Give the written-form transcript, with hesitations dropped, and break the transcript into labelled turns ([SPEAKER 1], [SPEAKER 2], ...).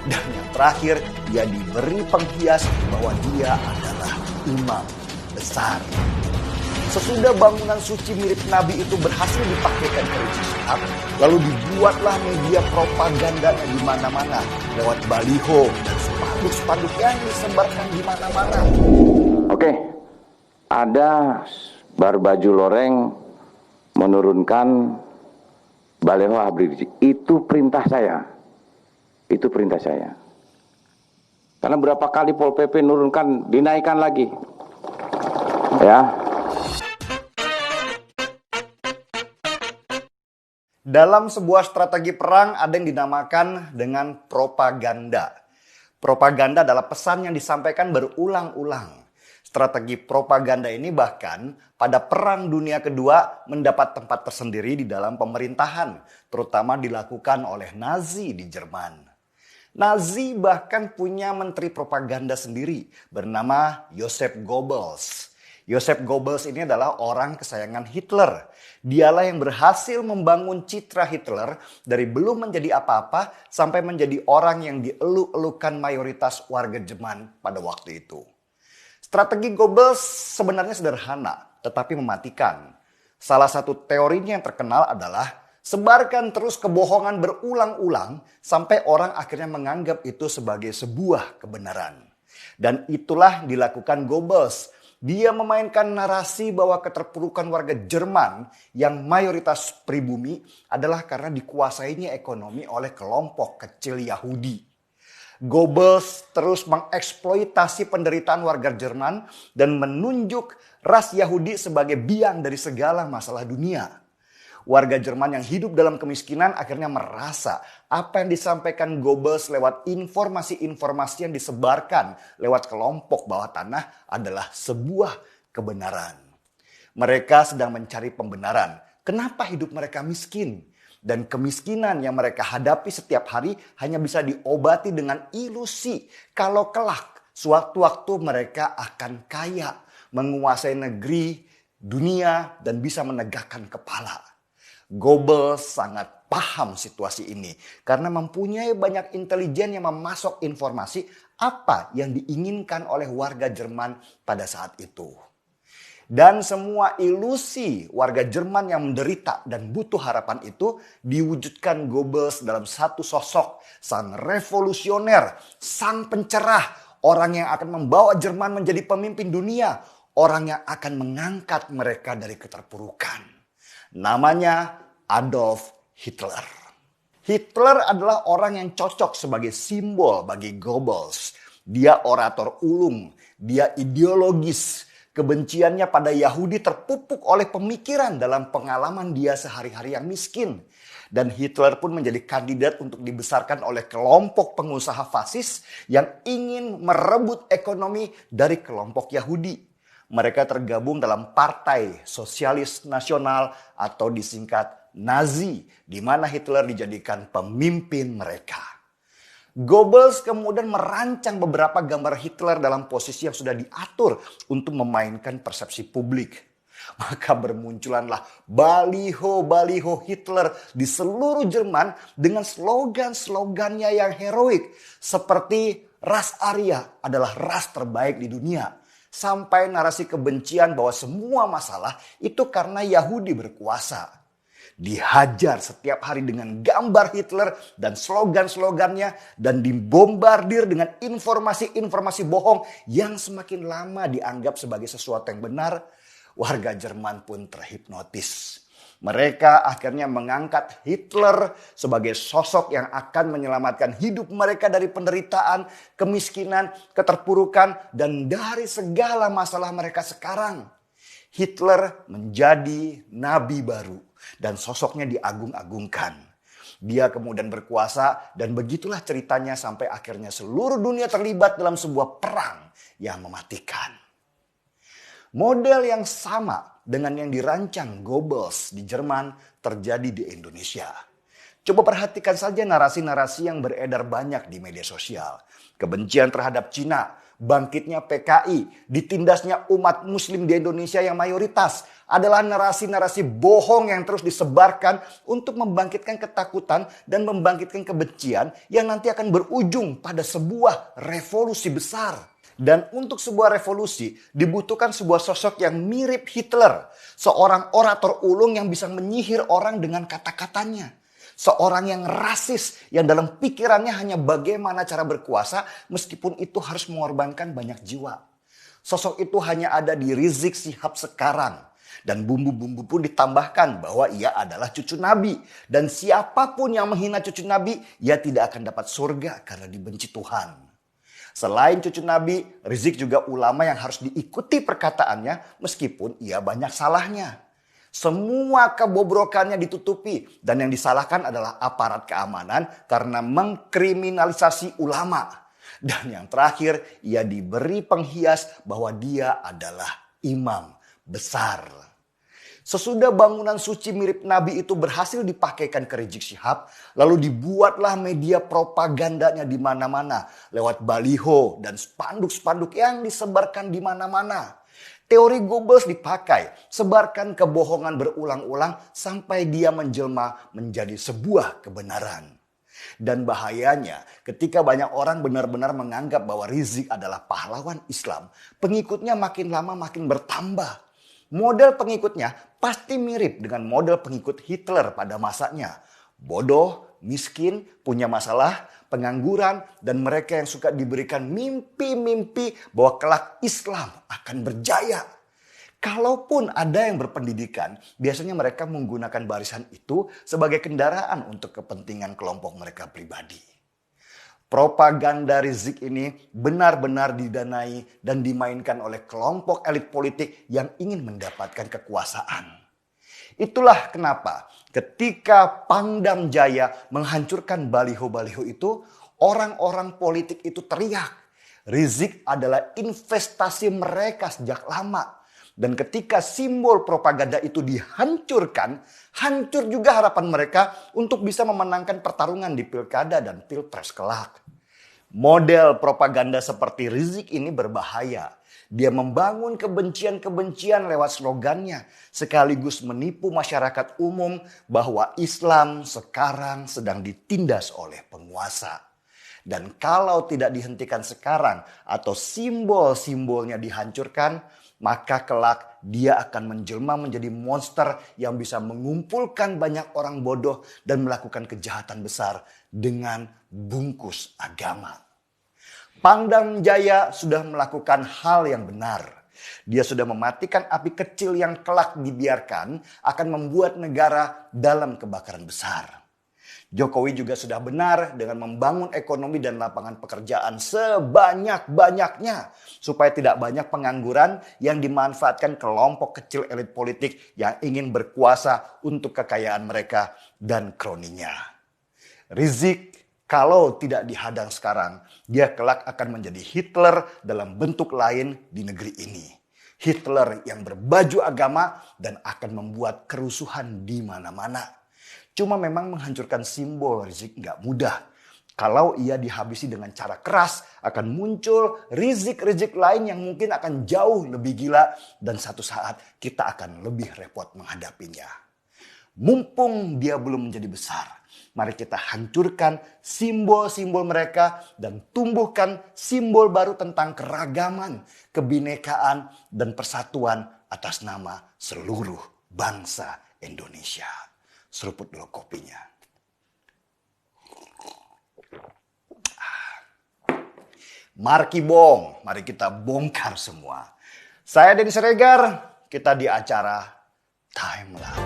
[SPEAKER 1] Dan yang terakhir, dia diberi penghias bahwa dia adalah imam besar. Sesudah bangunan suci mirip Nabi itu berhasil dipakaikan ke Rizik Syihab, lalu dibuatlah media propagandanya di mana-mana lewat baliho dan spanduk-spanduk yang disebarkan di mana-mana.
[SPEAKER 2] Oke, ada Barbaju Loreng menurunkan baliho Habib Rizik. Itu perintah saya. Itu perintah saya. Karena berapa kali Pol PP nurunkan, dinaikkan lagi. Ya.
[SPEAKER 1] Dalam sebuah strategi perang ada yang dinamakan dengan propaganda. Propaganda adalah pesan yang disampaikan berulang-ulang. Strategi propaganda ini bahkan pada Perang Dunia Kedua mendapat tempat tersendiri di dalam pemerintahan, terutama dilakukan oleh Nazi di Jerman. Nazi bahkan punya menteri propaganda sendiri bernama Joseph Goebbels. Joseph Goebbels ini adalah orang kesayangan Hitler. Dialah yang berhasil membangun citra Hitler dari belum menjadi apa-apa sampai menjadi orang yang dieluk-elukan mayoritas warga Jerman pada waktu itu. Strategi Goebbels sebenarnya sederhana tetapi mematikan. Salah satu teorinya yang terkenal adalah sebarkan terus kebohongan berulang-ulang sampai orang akhirnya menganggap itu sebagai sebuah kebenaran. Dan itulah yang dilakukan Goebbels. Dia memainkan narasi bahwa keterpurukan warga Jerman yang mayoritas pribumi adalah karena dikuasainya ekonomi oleh kelompok kecil Yahudi. Goebbels terus mengeksploitasi penderitaan warga Jerman dan menunjuk ras Yahudi sebagai biang dari segala masalah dunia. Warga Jerman yang hidup dalam kemiskinan akhirnya merasa apa yang disampaikan Goebbels lewat informasi-informasi yang disebarkan lewat kelompok bawah tanah adalah sebuah kebenaran. Mereka sedang mencari pembenaran. Kenapa hidup mereka miskin? Dan kemiskinan yang mereka hadapi setiap hari hanya bisa diobati dengan ilusi. Kalau kelak suatu-waktu mereka akan kaya, menguasai negeri, dunia, dan bisa menegakkan kepala. Goebbels sangat paham situasi ini karena mempunyai banyak intelijen yang memasok informasi apa yang diinginkan oleh warga Jerman pada saat itu. Dan semua ilusi warga Jerman yang menderita dan butuh harapan itu diwujudkan Goebbels dalam satu sosok, sang revolusioner, sang pencerah, orang yang akan membawa Jerman menjadi pemimpin dunia, orang yang akan mengangkat mereka dari keterpurukan. Namanya Adolf Hitler. Hitler adalah orang yang cocok sebagai simbol bagi Goebbels. Dia orator ulung, dia ideologis. Kebenciannya pada Yahudi terpupuk oleh pemikiran dalam pengalaman dia sehari-hari yang miskin. Dan Hitler pun menjadi kandidat untuk dibesarkan oleh kelompok pengusaha fasis yang ingin merebut ekonomi dari kelompok Yahudi. Mereka tergabung dalam Partai Sosialis Nasional atau disingkat Nazi, di mana Hitler dijadikan pemimpin mereka. Goebbels kemudian merancang beberapa gambar Hitler dalam posisi yang sudah diatur untuk memainkan persepsi publik. Maka bermunculanlah baliho-baliho Hitler di seluruh Jerman dengan slogan-slogannya yang heroik. Seperti ras Arya adalah ras terbaik di dunia. Sampai narasi kebencian bahwa semua masalah itu karena Yahudi berkuasa. Dihajar setiap hari dengan gambar Hitler dan slogan-slogannya dan dibombardir dengan informasi-informasi bohong yang semakin lama dianggap sebagai sesuatu yang benar. Warga Jerman pun terhipnotis. Mereka akhirnya mengangkat Hitler sebagai sosok yang akan menyelamatkan hidup mereka dari penderitaan, kemiskinan, keterpurukan, dan dari segala masalah mereka sekarang. Hitler menjadi nabi baru dan sosoknya diagung-agungkan. Dia kemudian berkuasa dan begitulah ceritanya sampai akhirnya seluruh dunia terlibat dalam sebuah perang yang mematikan. Model yang sama dengan yang dirancang Goebbels di Jerman terjadi di Indonesia. Coba perhatikan saja narasi-narasi yang beredar banyak di media sosial. Kebencian terhadap Cina, bangkitnya PKI, ditindasnya umat muslim di Indonesia yang mayoritas adalah narasi-narasi bohong yang terus disebarkan untuk membangkitkan ketakutan dan membangkitkan kebencian yang nanti akan berujung pada sebuah revolusi besar. Dan untuk sebuah revolusi dibutuhkan sebuah sosok yang mirip Hitler. Seorang orator ulung yang bisa menyihir orang dengan kata-katanya. Seorang yang rasis yang dalam pikirannya hanya bagaimana cara berkuasa meskipun itu harus mengorbankan banyak jiwa. Sosok itu hanya ada di Rizik Syihab sekarang. Dan bumbu-bumbu pun ditambahkan bahwa ia adalah cucu Nabi. Dan siapapun yang menghina cucu Nabi, ia tidak akan dapat surga karena dibenci Tuhan. Selain cucu Nabi, Rizik juga ulama yang harus diikuti perkataannya meskipun ia banyak salahnya. Semua kebobrokannya ditutupi dan yang disalahkan adalah aparat keamanan karena mengkriminalisasi ulama. Dan yang terakhir, ia diberi penghias bahwa dia adalah imam besar. Sesudah bangunan suci mirip Nabi itu berhasil dipakaikan ke Rizik Syihab, lalu dibuatlah media propagandanya di mana-mana lewat baliho dan spanduk-spanduk yang disebarkan di mana-mana. Teori Goebbels dipakai, sebarkan kebohongan berulang-ulang sampai dia menjelma menjadi sebuah kebenaran. Dan bahayanya ketika banyak orang benar-benar menganggap bahwa Rizik adalah pahlawan Islam, pengikutnya makin lama makin bertambah. Model pengikutnya pasti mirip dengan model pengikut Hitler pada masanya. Bodoh, miskin, punya masalah, pengangguran, dan mereka yang suka diberikan mimpi-mimpi bahwa kelak Islam akan berjaya. Kalaupun ada yang berpendidikan, biasanya mereka menggunakan barisan itu sebagai kendaraan untuk kepentingan kelompok mereka pribadi. Propaganda Rizik ini benar-benar didanai dan dimainkan oleh kelompok elit politik yang ingin mendapatkan kekuasaan. Itulah kenapa ketika Pangdam Jaya menghancurkan baliho-baliho itu, orang-orang politik itu teriak, Rizik adalah investasi mereka sejak lama. Dan ketika simbol propaganda itu dihancurkan, hancur juga harapan mereka untuk bisa memenangkan pertarungan di pilkada dan pilpres kelak. Model propaganda seperti Rizik ini berbahaya. Dia membangun kebencian-kebencian lewat slogannya, sekaligus menipu masyarakat umum bahwa Islam sekarang sedang ditindas oleh penguasa. Dan kalau tidak dihentikan sekarang atau simbol-simbolnya dihancurkan, maka kelak dia akan menjelma menjadi monster yang bisa mengumpulkan banyak orang bodoh dan melakukan kejahatan besar dengan bungkus agama. Pangdam Jaya sudah melakukan hal yang benar. Dia sudah mematikan api kecil yang kelak dibiarkan akan membuat negara dalam kebakaran besar. Jokowi juga sudah benar dengan membangun ekonomi dan lapangan pekerjaan sebanyak-banyaknya supaya tidak banyak pengangguran yang dimanfaatkan kelompok kecil elit politik yang ingin berkuasa untuk kekayaan mereka dan kroninya. Rizik kalau tidak dihadang sekarang, dia kelak akan menjadi Hitler dalam bentuk lain di negeri ini. Hitler yang berbaju agama dan akan membuat kerusuhan di mana-mana. Cuma memang menghancurkan simbol Rizik nggak mudah. Kalau ia dihabisi dengan cara keras, akan muncul Rizik-Rizik lain yang mungkin akan jauh lebih gila dan satu saat kita akan lebih repot menghadapinya. Mumpung dia belum menjadi besar, mari kita hancurkan simbol-simbol mereka dan tumbuhkan simbol baru tentang keragaman, kebinekaan, dan persatuan atas nama seluruh bangsa Indonesia. Seruput dulu kopinya. Marki Bong, mari kita bongkar semua. Saya Denny Siregar, kita di acara Timeline.